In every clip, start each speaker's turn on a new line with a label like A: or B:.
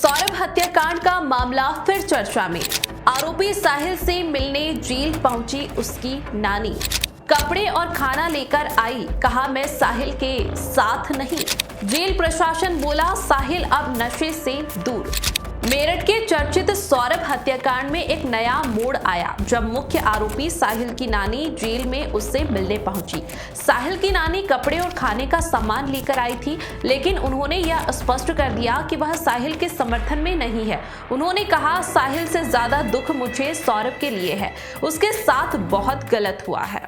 A: सौरभ हत्याकांड का मामला फिर चर्चा में। आरोपी साहिल से मिलने जेल पहुंची उसकी नानी। कपड़े और खाना लेकर आई, कहा मैं साहिल के साथ नहीं। जेल प्रशासन बोला साहिल अब नशे से दूर। मेरठ के चर्चित सौरभ हत्याकांड में एक नया मोड़ आया जब मुख्य आरोपी साहिल की नानी जेल में उससे मिलने पहुंची। साहिल की नानी कपड़े और खाने का सामान लेकर आई थी, लेकिन उन्होंने यह स्पष्ट कर दिया कि वह साहिल के समर्थन में नहीं है। उन्होंने कहा साहिल से ज्यादा दुख मुझे सौरभ के लिए है, उसके साथ बहुत गलत हुआ है।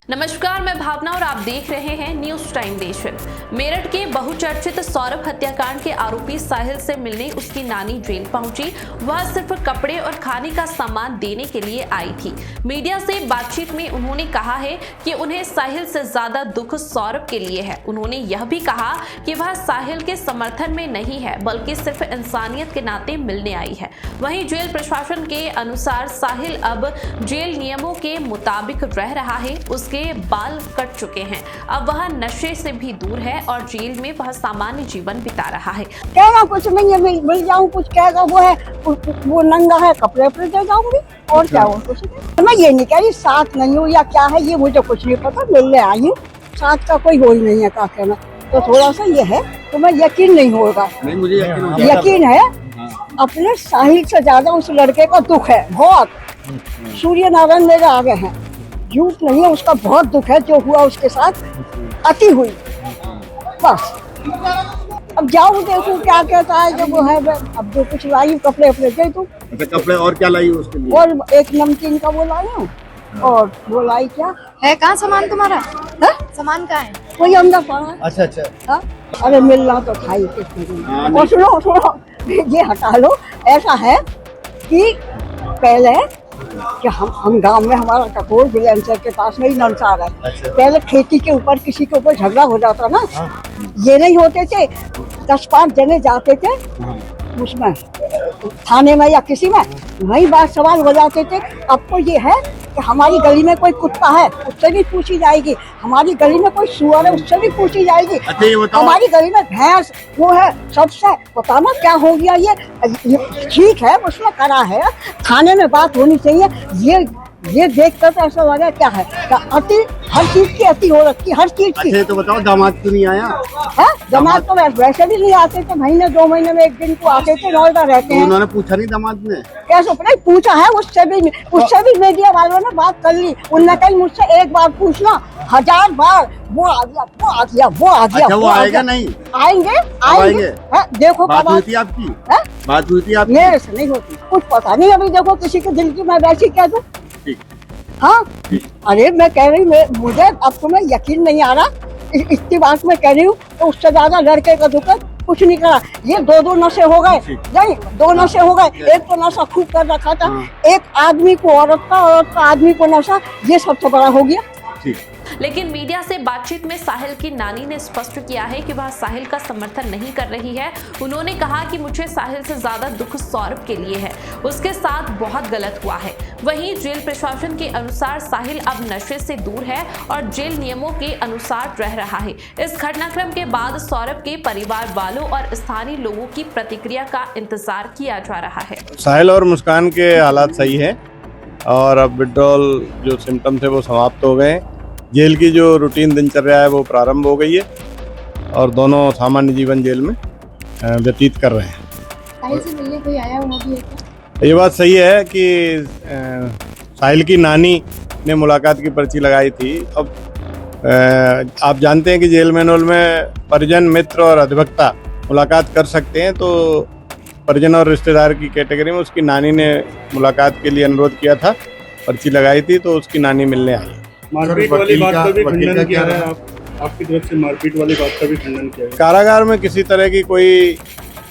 A: नमस्कार, मैं भावना और आप देख रहे हैं न्यूज टाइम नेशन। मेरठ के बहुचर्चित सौरभ हत्याकांड के आरोपी साहिल से मिलने उसकी नानी जेल पहुंची। वह सिर्फ कपड़े और खाने का सामान देने के लिए आई थी। मीडिया से बातचीत में उन्होंने कहा है कि उन्हें साहिल से ज्यादा दुख सौरभ के लिए है। उन्होंने यह भी कहा कि वह साहिल के समर्थन में नहीं है, बल्कि सिर्फ इंसानियत के नाते मिलने आई है। वहीं जेल प्रशासन के अनुसार साहिल अब जेल नियमों के मुताबिक रह रहा है। उसके बाल कट चुके हैं, अब वह नशे से भी दूर है और जेल में वह सामान्य जीवन बिता रहा है।
B: कहना कुछ नहीं है, मिल जाऊं कुछ कहेगा वो है, वो नंगा है, कपड़े दे जाऊंगी और क्या हो कुछ नहीं। मैं ये नहीं कह रही साथ नहीं हूँ या क्या है, ये मुझे कुछ नहीं पता। मिलने आई हूँ, साथ का कोई हो ही नहीं है का कहना। तो थोड़ा सा ये है तो मैं यकीन नहीं होगा।
C: नहीं, मुझे
B: यकीन है। अपने साहिल से ज्यादा उस लड़के का दुख है बहुत। सूर्य नारायण मेरे आगे हैं, झूठ नहीं है, उसका बहुत दुख है जो हुआ उसके साथ, अति हुई। बस अब जाऊँ देखूँ क्या कहता है जब वो है। अब जो कुछ लाई कपड़े अपने दे दूँ।
C: कपड़े और क्या लाई उसके लिए?
B: और एक नमकीन का वो लाई हूँ और वो लाई क्या
D: है। कहाँ सामान तुम्हारा
B: है?
D: सामान कहाँ है?
B: कोई अंदर पड़ा है।
C: अच्छा अच्छा।
B: हाँ? अरे मिलना तो था ही किसने। और सुनो ये हटा लो। ऐसा है कि पहले कि हम गांव में हमारा कपूर विलेंसर के पास में ही नलसार है।
C: अच्छा।
B: पहले खेती के ऊपर किसी के ऊपर झगड़ा हो जाता ना।
C: हाँ।
B: ये नहीं होते थे, 10-5 जने जाते थे उसमें थाने में या किसी में, वही बात सवाल हो जाते थे। अब तो ये है कि हमारी गली में कोई कुत्ता है उससे भी पूछी जाएगी, हमारी गली में कोई सुअर है उससे भी पूछी जाएगी।
C: अच्छा, ये बताओ।
B: हमारी गली में भैंस वो है, सबसे पता ना क्या हो गया। ये ठीक है, उसमें करा है, थाने में बात होनी चाहिए। ये देख कर तो ऐसा लगा क्या है, अति हर चीज की अति हो रखी, हर चीज की।
C: अच्छा, तो बताओ दामाद क्यों नहीं आया?
B: है दामाद तो वैसे भी नहीं आते थे, महीने 2 महीने में एक दिन को आते थे, नोएडा रहते हैं।
C: उन्होंने पूछा नहीं दामाद ने?
B: कैसे नहीं पूछा है, उससे भी मीडिया वालों ने बात कर ली। उनने कही मुझसे एक बार पूछना, 1000 बार वो आ गया, वो आ गया, वो आ गया।
C: अच्छा, वो आएगा नहीं?
B: आएंगे। देखो
C: बात हुई थी आपकी? बात हुई थी आपकी?
B: मेरे से नहीं होती, कुछ पता नहीं। अभी देखो किसी के दिल की मैं वैसी कह दूं। हाँ, अरे मैं कह रही मुझे अब तुम्हें यकीन नहीं आ रहा, इतनी बात मैं कह रही हूँ। तो उससे ज्यादा लड़के का दुख कुछ नहीं करा। ये 2 नशे हो गए, नहीं 2 नशे हो गए। एक तो नशा खूब कर रखा था, एक आदमी को औरत का, औरत का आदमी को नशा, ये सबसे बड़ा हो गया।
A: लेकिन मीडिया से बातचीत में साहिल की नानी ने स्पष्ट किया है कि वह साहिल का समर्थन नहीं कर रही है। उन्होंने कहा कि मुझे साहिल से ज्यादा दुख सौरभ के लिए है, उसके साथ बहुत गलत हुआ है। वहीं जेल प्रशासन के अनुसार साहिल अब नशे से दूर है और जेल नियमों के अनुसार रह रहा है। इस घटनाक्रम के बाद सौरभ के परिवार वालों और स्थानीय लोगों की प्रतिक्रिया का इंतजार किया जा रहा है।
E: साहिल और मुस्कान के हालात सही है और अब विड्रॉल जो सिम्टम थे वो समाप्त हो गए। जेल की जो रूटीन दिनचर्या है वो प्रारंभ हो गई है और दोनों सामान्य जीवन जेल में व्यतीत कर रहे हैं।
D: साहिल से मिलने कोई आया हुआ भी है क्या?
E: ये बात सही है कि साहिल की नानी ने मुलाकात की पर्ची लगाई थी। अब आप जानते हैं कि जेल मैनुअल में परिजन, मित्र और अधिवक्ता मुलाकात कर सकते हैं, तो परिजन और रिश्तेदार की कैटेगरी में उसकी नानी ने मुलाकात के लिए अनुरोध किया था, पर्ची लगाई थी, तो उसकी नानी मिलने आई।
F: मारपीट वाली बात का भी खंडन किया है आपकी तरफ से? मारपीट वाली बात का भी खंडन किया है?
E: कारागार में किसी तरह की कोई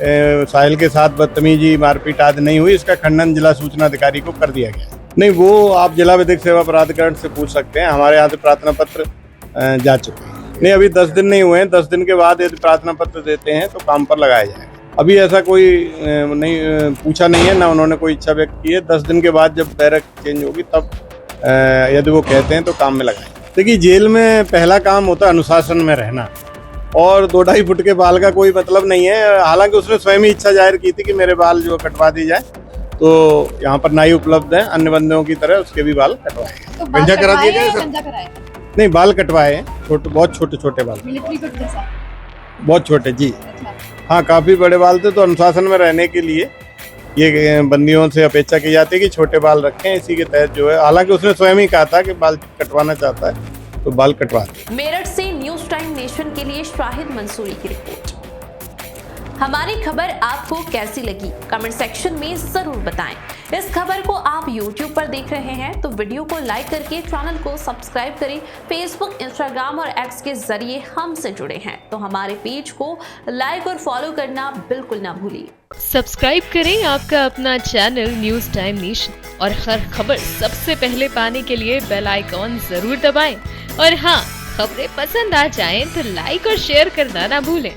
E: साहिल के साथ बदतमीजी, मारपीट आदि नहीं हुई। इसका खंडन जिला सूचना अधिकारी को कर दिया गया। नहीं, वो आप जिला विधिक सेवा प्राधिकरण से पूछ सकते हैं। हमारे यहाँ से प्रार्थना पत्र जा चुके हैं। नहीं, अभी 10 दिन नहीं हुए हैं। 10 दिन के बाद यदि प्रार्थना पत्र देते हैं तो काम पर लगाया जाएगा। अभी ऐसा कोई नहीं पूछा नहीं है, ना उन्होंने कोई इच्छा व्यक्त की है। 10 दिन के बाद जब बैरक चेंज होगी तब यदि वो कहते हैं तो काम में लगाएं। देखिए, जेल में पहला काम होता है अनुशासन में रहना। और 2-2.5 फुट के बाल का कोई मतलब नहीं है। हालांकि उसने स्वयं ही इच्छा जाहिर की थी कि मेरे बाल जो कटवा दी जाए, तो यहाँ पर नाई उपलब्ध है, अन्य बंदों की तरह उसके भी बाल कटवाए।
D: तो बाल
C: गंजा करा
D: कटवाए
C: दिया
D: या
C: गया
D: गंजा कराए?
E: नहीं, बाल कटवाए हैं, बहुत छोटे छोटे बाल,
D: मिलिट्री कट जैसा?
E: बहुत छोटे जी।
D: अच्छा।
E: हाँ, काफी बड़े बाल थे, तो अनुशासन में रहने के लिए ये बंदियों से अपेक्षा की जाती है कि छोटे बाल रखें। इसी के तहत जो है, हालांकि उसने स्वयं ही कहा था कि बाल कटवाना चाहता है तो बाल कटवा दे।
A: मेरठ से न्यूज टाइम नेशन के लिए शाहिद मंसूरी की रिपोर्ट। हमारी खबर आपको कैसी लगी कमेंट सेक्शन में जरूर बताएं। इस खबर को आप YouTube पर देख रहे हैं तो वीडियो को लाइक करके चैनल को सब्सक्राइब करें। फेसबुक, इंस्टाग्राम और एक्स के जरिए हमसे जुड़े हैं तो हमारे पेज को लाइक और फॉलो करना बिल्कुल ना भूलिए।
G: सब्सक्राइब करें आपका अपना चैनल न्यूज टाइम नेशन और हर खबर सबसे पहले पाने के लिए बेल आइकॉन जरूर दबाएं। और हाँ, खबरें पसंद आ जाएं तो लाइक और शेयर करना ना भूलें।